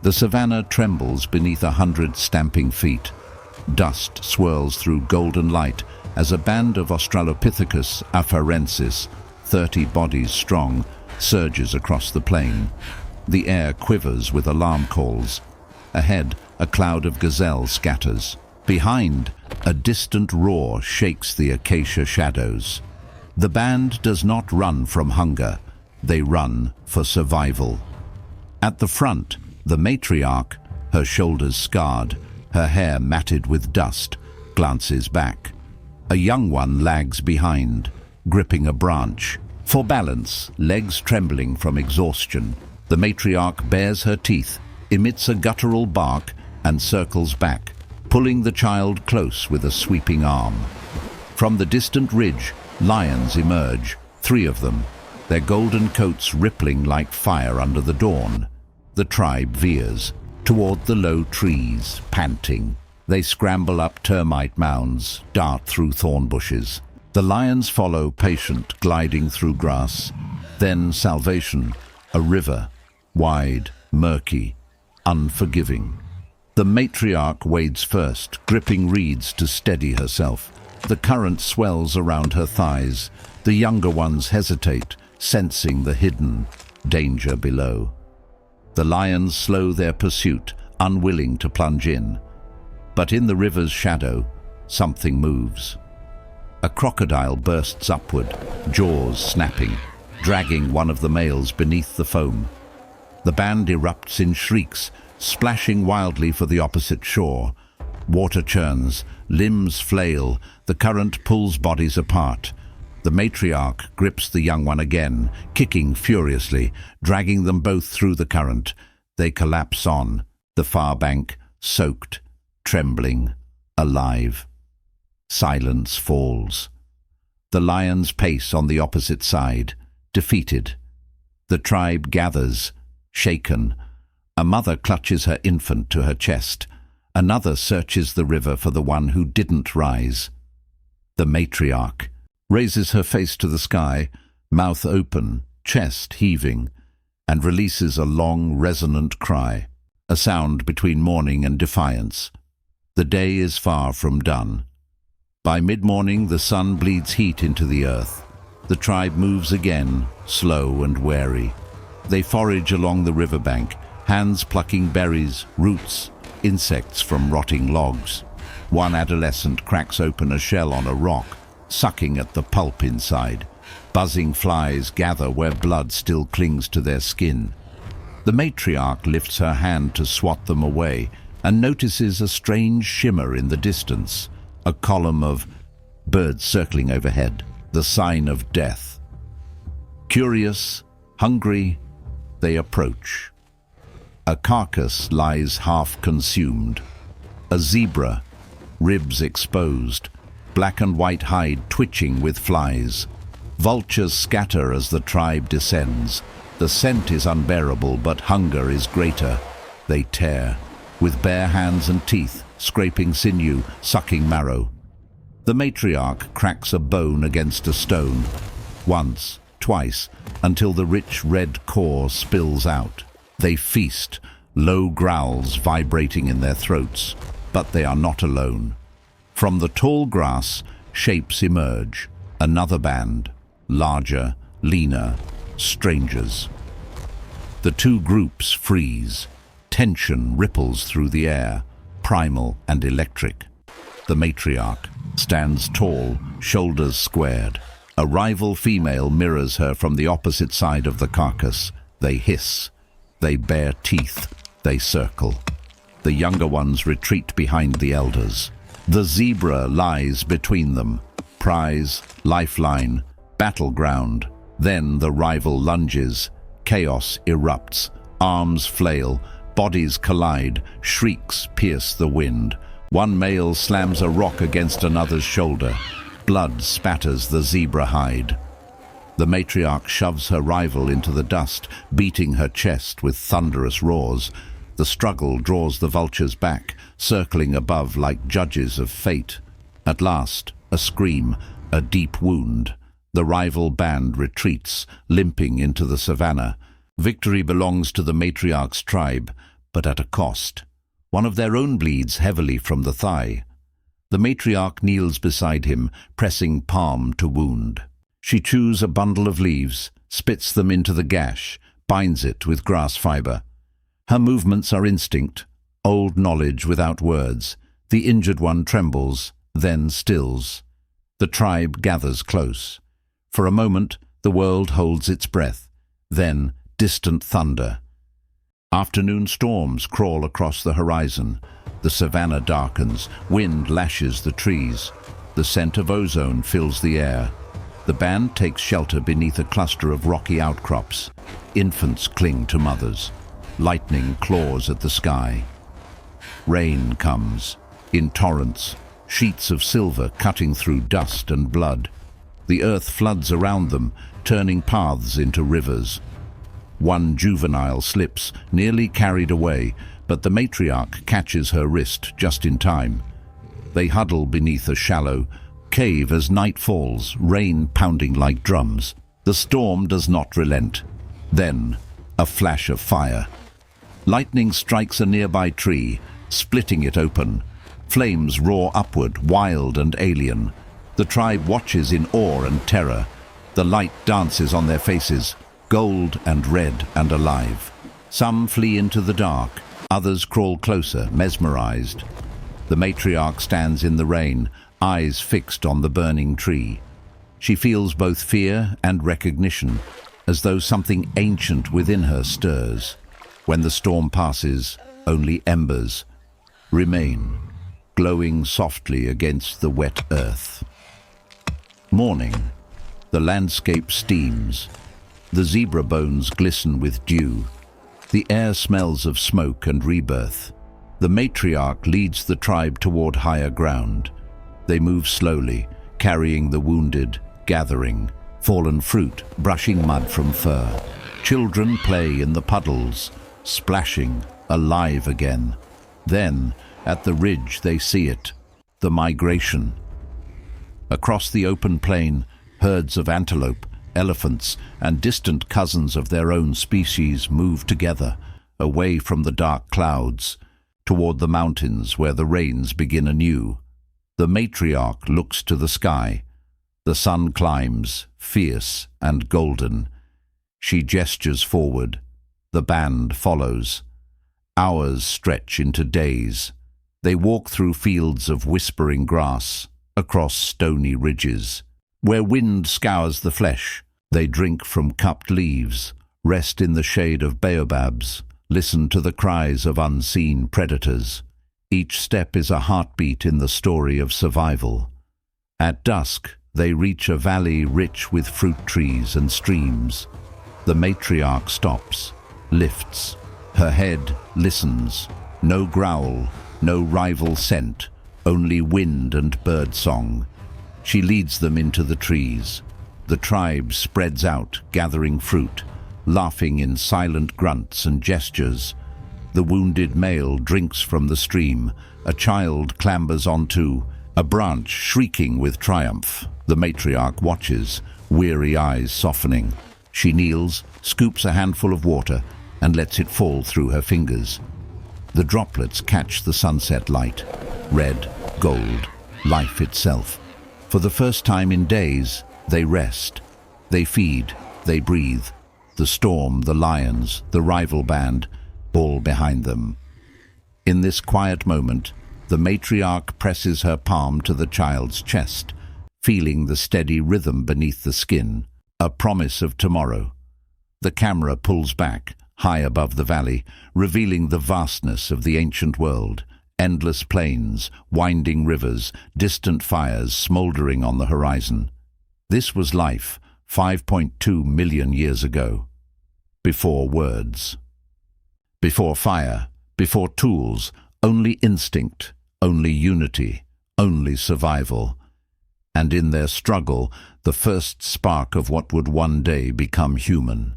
The savannah trembles beneath 100 stamping feet. Dust swirls through golden light as a band of Australopithecus afarensis, 30 bodies strong, surges across the plain. The air quivers with alarm calls. Ahead, a cloud of gazelle scatters. Behind, a distant roar shakes the acacia shadows. The band does not run from hunger. They run for survival. At the front, the matriarch, her shoulders scarred, her hair matted with dust, glances back. A young one lags behind, gripping a branch. For balance, legs trembling from exhaustion, the matriarch bares her teeth, emits a guttural bark, and circles back, pulling the child close with a sweeping arm. From the distant ridge, lions emerge, 3 of them, their golden coats rippling like fire under the dawn. The tribe veers toward the low trees, panting. They scramble up termite mounds, dart through thorn bushes. The lions follow, patient, gliding through grass. Then salvation, a river, wide, murky, unforgiving. The matriarch wades first, gripping reeds to steady herself. The current swells around her thighs. The younger ones hesitate, sensing the hidden danger below. The lions slow their pursuit, unwilling to plunge in. But in the river's shadow, something moves. A crocodile bursts upward, jaws snapping, dragging one of the males beneath the foam. The band erupts in shrieks, splashing wildly for the opposite shore. Water churns, limbs flail, the current pulls bodies apart. The matriarch grips the young one again, kicking furiously, dragging them both through the current. They collapse on the far bank, soaked, trembling, alive. Silence falls. The lions pace on the opposite side, defeated. The tribe gathers, shaken. A mother clutches her infant to her chest. Another searches the river for the one who didn't rise. The matriarch raises her face to the sky, mouth open, chest heaving, and releases a long, resonant cry, a sound between mourning and defiance. The day is far from done. By mid-morning, the sun bleeds heat into the earth. The tribe moves again, slow and wary. They forage along the riverbank, hands plucking berries, roots, insects from rotting logs. One adolescent cracks open a shell on a rock, sucking at the pulp inside. Buzzing flies gather where blood still clings to their skin. The matriarch lifts her hand to swat them away and notices a strange shimmer in the distance, a column of birds circling overhead, the sign of death. Curious, hungry, they approach. A carcass lies half consumed. A zebra, ribs exposed, black and white hide twitching with flies. Vultures scatter as the tribe descends. The scent is unbearable, but hunger is greater. They tear, with bare hands and teeth, scraping sinew, sucking marrow. The matriarch cracks a bone against a stone, once, twice, until the rich red core spills out. They feast, low growls vibrating in their throats, but they are not alone. From the tall grass, shapes emerge, another band, larger, leaner, strangers. The two groups freeze. Tension ripples through the air, primal and electric. The matriarch stands tall, shoulders squared. A rival female mirrors her from the opposite side of the carcass. They hiss. They bare teeth. They circle. The younger ones retreat behind the elders. The zebra lies between them. Prize, lifeline, battleground. Then the rival lunges. Chaos erupts. Arms flail. Bodies collide. Shrieks pierce the wind. One male slams a rock against another's shoulder. Blood spatters the zebra hide. The matriarch shoves her rival into the dust, beating her chest with thunderous roars. The struggle draws the vultures back, circling above like judges of fate. At last, a scream, a deep wound. The rival band retreats, limping into the savannah. Victory belongs to the matriarch's tribe, but at a cost. One of their own bleeds heavily from the thigh. The matriarch kneels beside him, pressing palm to wound. She chews a bundle of leaves, spits them into the gash, binds it with grass fiber. Her movements are instinct, old knowledge without words. The injured one trembles, then stills. The tribe gathers close. For a moment, the world holds its breath. Then, distant thunder. Afternoon storms crawl across the horizon. The savanna darkens, wind lashes the trees. The scent of ozone fills the air. The band takes shelter beneath a cluster of rocky outcrops. Infants cling to mothers. Lightning claws at the sky. Rain comes, in torrents, sheets of silver cutting through dust and blood. The earth floods around them, turning paths into rivers. One juvenile slips, nearly carried away, but the matriarch catches her wrist just in time. They huddle beneath a shallow cave as night falls, rain pounding like drums. The storm does not relent. Then, a flash of fire. Lightning strikes a nearby tree, splitting it open. Flames roar upward, wild and alien. The tribe watches in awe and terror. The light dances on their faces, gold and red and alive. Some flee into the dark, others crawl closer, mesmerized. The matriarch stands in the rain, eyes fixed on the burning tree. She feels both fear and recognition, as though something ancient within her stirs. When the storm passes, only embers remain, glowing softly against the wet earth. Morning. The landscape steams. The zebra bones glisten with dew. The air smells of smoke and rebirth. The matriarch leads the tribe toward higher ground. They move slowly, carrying the wounded, gathering fallen fruit, brushing mud from fur. Children play in the puddles, splashing, alive again. Then, at the ridge they see it, the migration. Across the open plain, herds of antelope, elephants, and distant cousins of their own species move together, away from the dark clouds, toward the mountains where the rains begin anew. The matriarch looks to the sky. The sun climbs, fierce and golden. She gestures forward. The band follows. Hours stretch into days. They walk through fields of whispering grass, across stony ridges. Where wind scours the flesh, they drink from cupped leaves, rest in the shade of baobabs, listen to the cries of unseen predators. Each step is a heartbeat in the story of survival. At dusk, they reach a valley rich with fruit trees and streams. The matriarch stops, lifts. Her head listens. No growl, no rival scent, only wind and bird song. She leads them into the trees. The tribe spreads out, gathering fruit, laughing in silent grunts and gestures. The wounded male drinks from the stream. A child clambers onto a branch, shrieking with triumph. The matriarch watches, weary eyes softening. She kneels, scoops a handful of water, and lets it fall through her fingers. The droplets catch the sunset light. Red, gold, life itself. For the first time in days, they rest. They feed, they breathe. The storm, the lions, the rival band, all behind them. In this quiet moment, the matriarch presses her palm to the child's chest, feeling the steady rhythm beneath the skin, a promise of tomorrow. The camera pulls back, high above the valley, revealing the vastness of the ancient world. Endless plains, winding rivers, distant fires smoldering on the horizon. This was life 5.2 million years ago. Before words. Before fire, before tools, only instinct, only unity, only survival. And in their struggle, the first spark of what would one day become human.